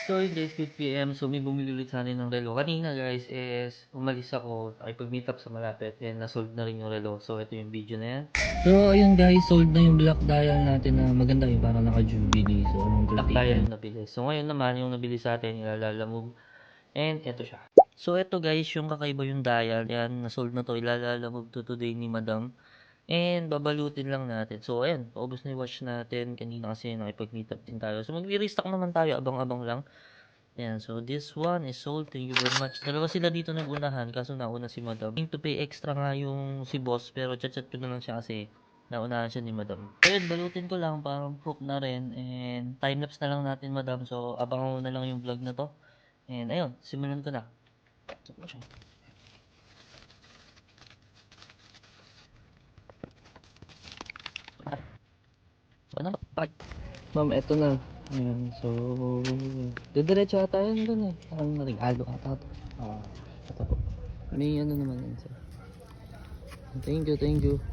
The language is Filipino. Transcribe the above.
So yun guys, good PM. So may bumili ulit sa akin ng relo. Kanina guys is umalis ako, nakipag-meet up sa malapit and nasold na rin yung relo. So ito yung video na yan. So ayun guys, sold na yung black dial natin na maganda yung parang naka-jubilee. So anong black dial yung nabili. So ngayon naman yung nabili sa atin, ilalalamove. And ito siya. So ito guys, yung kakaiba yung dial. Yan, nasold na to. Ilalalamove to today ni Madam. And babalutin lang natin. So ayan, paubos na yung watch natin. Kanina kasi nakipag-meet up din tayo. So magre-restock naman tayo, abang-abang lang. Ayan, so this one is sold. Thank you very much. Dalawa sila dito nagunahan, kaso nauna si Madam. Going to pay extra nga yung si boss, pero chat-chat ko na lang siya kasi naunahan siya ni Madam. Ayun, balutin ko lang, parang proof na rin. And timelapse na lang natin, Madam. So, abangan mo na lang yung vlog na to. And ayun, simulan ko na. Ano? Ma'am, eto na. Ayan, so, didiretso ata yan dun eh. Parang regalo ata to. Ito po. May ano naman yan sir. Thank you, thank you.